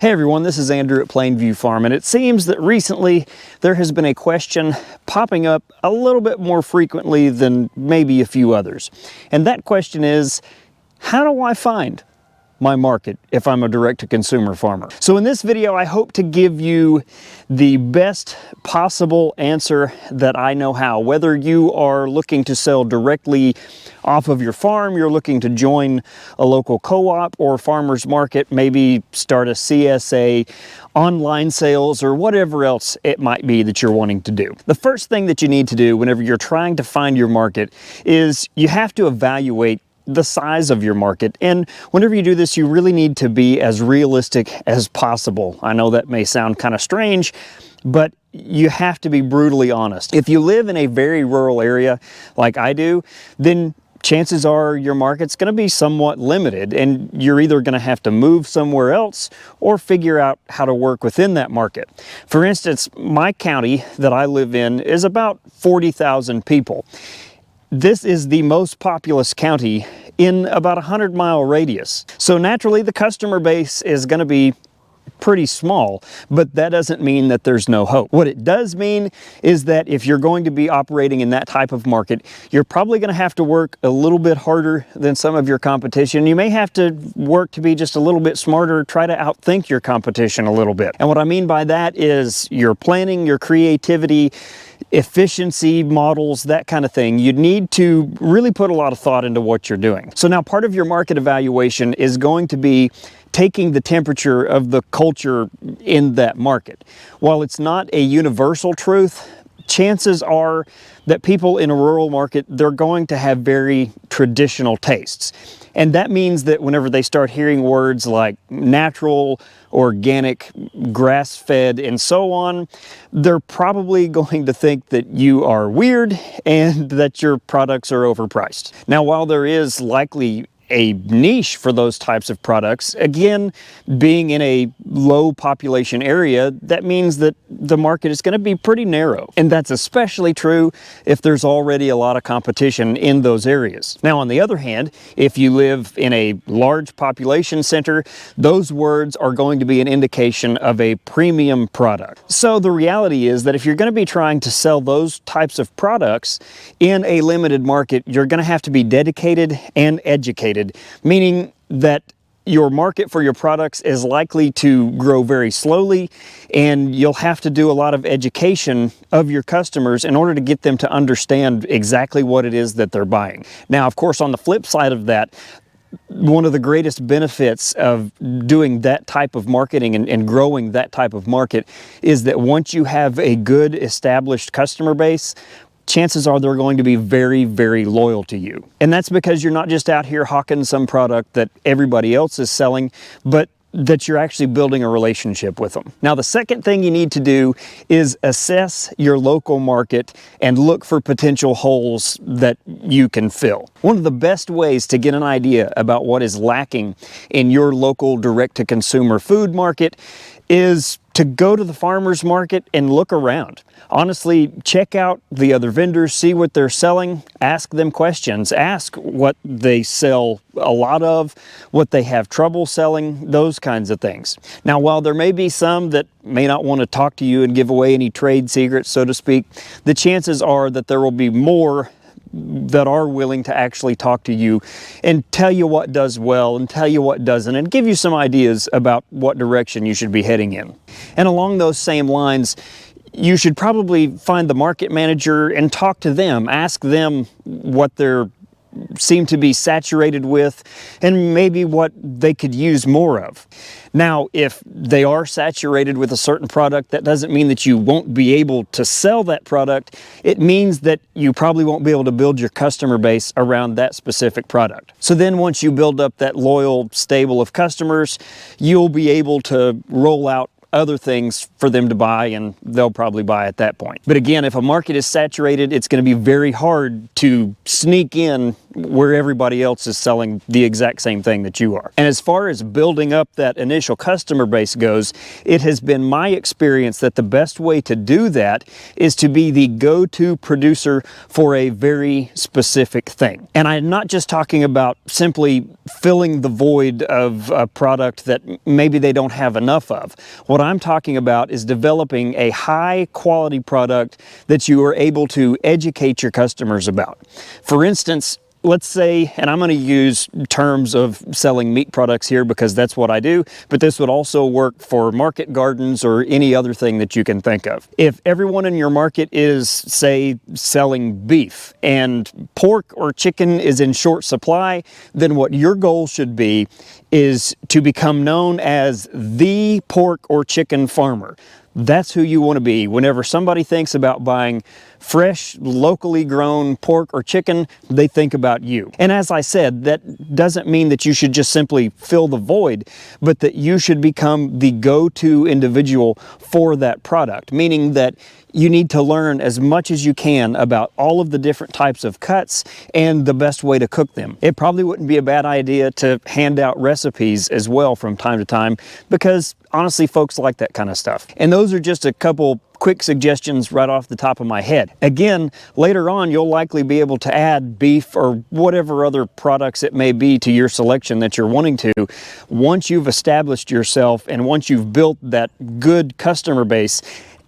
Hey everyone, this is Andrew at Plainview Farm, and it seems that recently there has been a question popping up a little bit more frequently than maybe a few others. And that question is, how do I find my market if I'm a direct-to-consumer farmer? So in this video, I hope to give you the best possible answer that I know how. Whether you are looking to sell directly off of your farm, you're looking to join a local co-op or farmer's market, maybe start a CSA, online sales, or whatever else it might be that you're wanting to do. The first thing that you need to do whenever you're trying to find your market is you have to evaluate the size of your market. And whenever you do this, you really need to be as realistic as possible. I know that may sound kind of strange, but you have to be brutally honest. If you live in a very rural area like I do, then chances are your market's going to be somewhat limited, and you're either going to have to move somewhere else or figure out how to work within that market. For instance, my county that I live in is about 40,000 people. This is the most populous county in about a 100-mile radius. So naturally, the customer base is going to be pretty small, but that doesn't mean that there's no hope. What it does mean is that if you're going to be operating in that type of market, you're probably going to have to work a little bit harder than some of your competition. You may have to work to be just a little bit smarter, try to outthink your competition a little bit. And what I mean by that is your planning, your creativity, efficiency models, that kind of thing. You need to really put a lot of thought into what you're doing. So now part of your market evaluation is going to be taking the temperature of the culture in that market. While it's not a universal truth, chances are that people in a rural market, they're going to have very traditional tastes. And that means that whenever they start hearing words like natural, organic, grass-fed, and so on, they're probably going to think that you are weird and that your products are overpriced. Now, while there is likely a niche for those types of products, again, being in a low population area, that means that the market is going to be pretty narrow. And that's especially true if there's already a lot of competition in those areas. Now, on the other hand, if you live in a large population center, those words are going to be an indication of a premium product. So the reality is that if you're going to be trying to sell those types of products in a limited market, you're going to have to be dedicated and educated, meaning that your market for your products is likely to grow very slowly, and you'll have to do a lot of education of your customers in order to get them to understand exactly what it is that they're buying. Now, of course, on the flip side of that, one of the greatest benefits of doing that type of marketing and growing that type of market is that once you have a good established customer base, chances are they're going to be very, very loyal to you. And that's because you're not just out here hawking some product that everybody else is selling, but that you're actually building a relationship with them. Now, the second thing you need to do is assess your local market and look for potential holes that you can fill. One of the best ways to get an idea about what is lacking in your local direct-to-consumer food market is to go to the farmer's market and look around. Honestly, check out the other vendors, see what they're selling, ask them questions, ask what they sell a lot of, what they have trouble selling, those kinds of things. Now, while there may be some that may not want to talk to you and give away any trade secrets, so to speak, the chances are that there will be more that are willing to actually talk to you and tell you what does well and tell you what doesn't, and give you some ideas about what direction you should be heading in. And along those same lines, you should probably find the market manager and talk to them, ask them what they're seem to be saturated with and maybe what they could use more of. Now, if they are saturated with a certain product, that doesn't mean that you won't be able to sell that product. It means that you probably won't be able to build your customer base around that specific product. So then once you build up that loyal stable of customers, you'll be able to roll out other things for them to buy, and they'll probably buy at that point. But again, if a market is saturated, it's going to be very hard to sneak in where everybody else is selling the exact same thing that you are. And as far as building up that initial customer base goes, it has been my experience that the best way to do that is to be the go-to producer for a very specific thing. And I'm not just talking about simply filling the void of a product that maybe they don't have enough of. What I'm talking about is developing a high quality product that you are able to educate your customers about. For instance, let's say, and I'm going to use terms of selling meat products here because that's what I do, but this would also work for market gardens or any other thing that you can think of. If everyone in your market is, say, selling beef and pork or chicken is in short supply, then what your goal should be is to become known as the pork or chicken farmer. That's who you want to be. Whenever somebody thinks about buying fresh, locally grown pork or chicken, they think about you. And as I said, that doesn't mean that you should just simply fill the void, but that you should become the go-to individual for that product, meaning that you need to learn as much as you can about all of the different types of cuts and the best way to cook them. It probably wouldn't be a bad idea to hand out recipes as well from time to time, because honestly, folks like that kind of stuff. And those are just a couple quick suggestions right off the top of my head. Again, later on, you'll likely be able to add beef or whatever other products it may be to your selection that you're wanting to, once you've established yourself and once you've built that good customer base.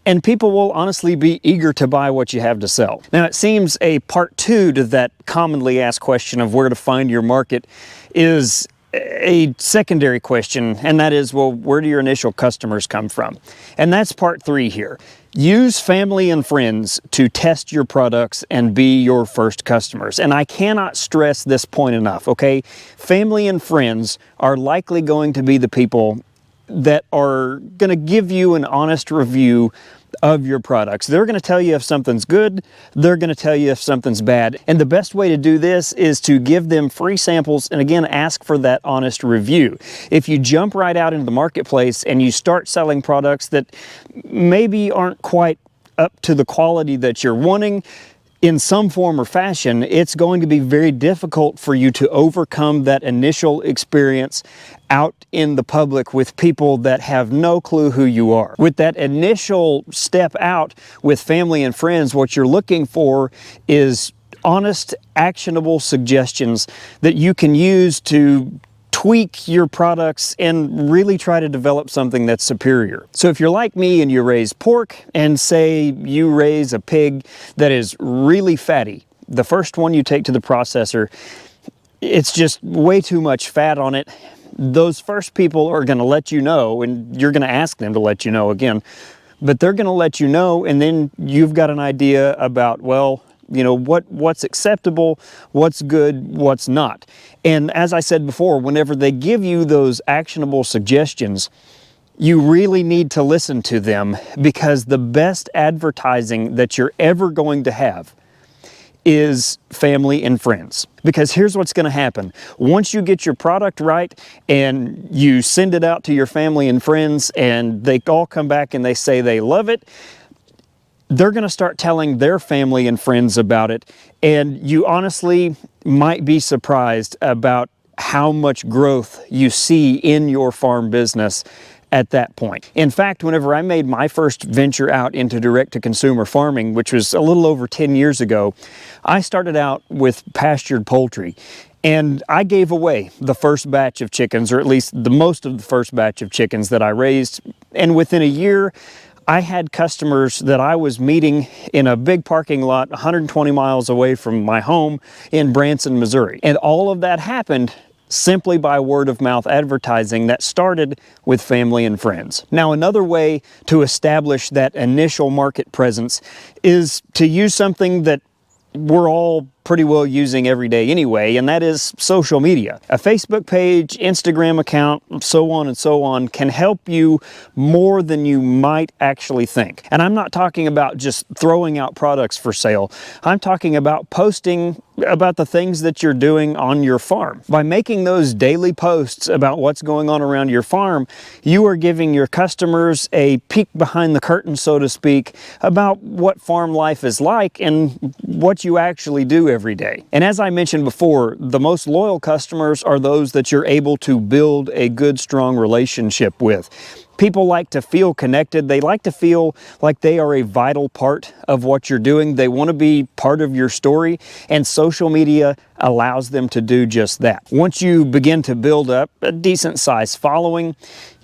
And people will honestly be eager to buy what you have to sell. Now, it seems a part two to that commonly asked question of where to find your market is a secondary question, and that is, well, where do your initial customers come from? And that's part three here. Use family and friends to test your products and be your first customers. And I cannot stress this point enough, okay? Family and friends are likely going to be the people that are going to give you an honest review of your products. They're going to tell you if something's good, they're going to tell you if something's bad. And the best way to do this is to give them free samples and again, ask for that honest review. If you jump right out into the marketplace and you start selling products that maybe aren't quite up to the quality that you're wanting, in some form or fashion, it's going to be very difficult for you to overcome that initial experience out in the public with people that have no clue who you are. With that initial step out with family and friends, what you're looking for is honest, actionable suggestions that you can use to tweak your products and really try to develop something that's superior. So if you're like me and you raise pork and say you raise a pig that is really fatty, the first one you take to the processor, it's just way too much fat on it. Those first people are going to let you know, and you're going to ask them to let you know again, but they're going to let you know, and then you've got an idea about, well, you know, what's acceptable, what's good, what's not. And as I said before, whenever they give you those actionable suggestions, you really need to listen to them, because the best advertising that you're ever going to have is family and friends. Because here's what's going to happen. Once you get your product right and you send it out to your family and friends and they all come back and they say they love it, they're going to start telling their family and friends about it, and you honestly might be surprised about how much growth you see in your farm business at that point. In fact, whenever I made my first venture out into direct-to-consumer farming, which was a little over 10 years ago, I started out with pastured poultry. And I gave away the first batch of chickens, or at least the most of the first batch of chickens that I raised, and within a year, I had customers that I was meeting in a big parking lot 120 miles away from my home in Branson, Missouri. And all of that happened simply by word of mouth advertising that started with family and friends. Now, another way to establish that initial market presence is to use something that we're all pretty well using every day anyway, and that is social media. A Facebook page, Instagram account, so on, can help you more than you might actually think. And I'm not talking about just throwing out products for sale. I'm talking about posting about the things that you're doing on your farm. By making those daily posts about what's going on around your farm, you are giving your customers a peek behind the curtain, so to speak, about what farm life is like and what you actually do every day. And as I mentioned before, the most loyal customers are those that you're able to build a good, strong relationship with. People like to feel connected. They like to feel like they are a vital part of what you're doing. They want to be part of your story, and social media allows them to do just that. Once you begin to build up a decent sized following,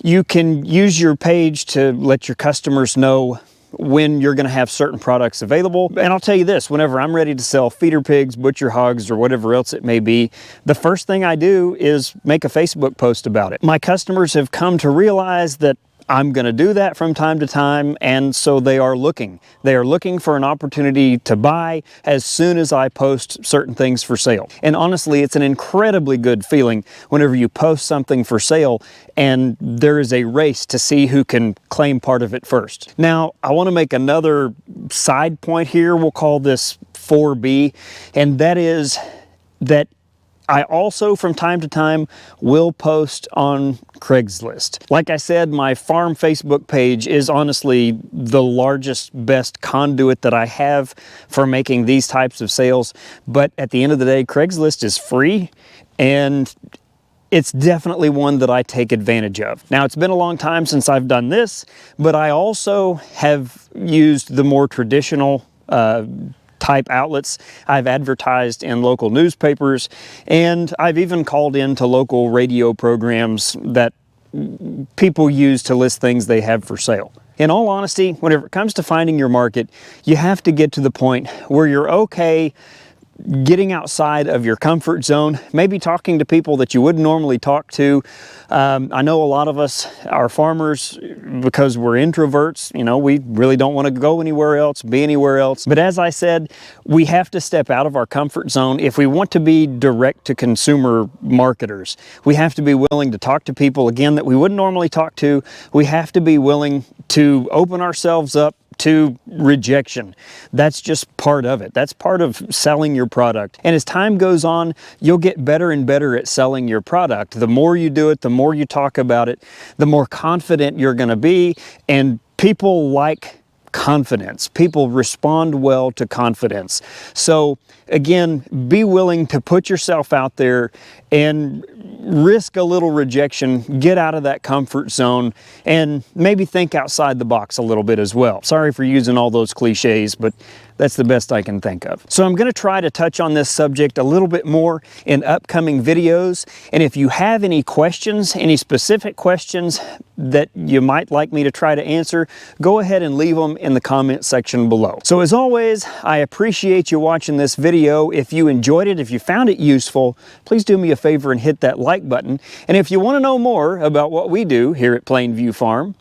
you can use your page to let your customers know when you're going to have certain products available. And I'll tell you this, whenever I'm ready to sell feeder pigs, butcher hogs, or whatever else it may be, the first thing I do is make a Facebook post about it. My customers have come to realize that I'm going to do that from time to time, and so they are looking. They are looking for an opportunity to buy as soon as I post certain things for sale. And honestly, it's an incredibly good feeling whenever you post something for sale and there is a race to see who can claim part of it first. Now, I want to make another side point here. We'll call this 4B, and that is that I also, from time to time, will post on Craigslist. Like I said, my farm Facebook page is honestly the largest, best conduit that I have for making these types of sales. But at the end of the day, Craigslist is free, and it's definitely one that I take advantage of. Now, it's been a long time since I've done this, but I also have used the more traditional type outlets. I've advertised in local newspapers, and I've even called into local radio programs that people use to list things they have for sale. In all honesty, whenever it comes to finding your market, you have to get to the point where you're okay getting outside of your comfort zone, maybe talking to people that you wouldn't normally talk to. I know a lot of us are farmers because we're introverts. You know, we really don't want to go anywhere else, be anywhere else. But as I said, we have to step out of our comfort zone if we want to be direct to consumer marketers. We have to be willing to talk to people, again, that we wouldn't normally talk to. We have to be willing to open ourselves up to rejection. That's just part of it. That's part of selling your product. And as time goes on, you'll get better and better at selling your product. The more you do it, the more you talk about it, the more confident you're going to be. And people like confidence. People respond well to confidence. So again, be willing to put yourself out there and risk a little rejection, get out of that comfort zone, and maybe think outside the box a little bit as well. Sorry for using all those cliches, but that's the best I can think of. So I'm going to try to touch on this subject a little bit more in upcoming videos. And if you have any questions, any specific questions that you might like me to try to answer, go ahead and leave them in the comment section below. So as always, I appreciate you watching this video. If you enjoyed it, if you found it useful, please do me a favor and hit that like button. And if you want to know more about what we do here at Plainview Farm,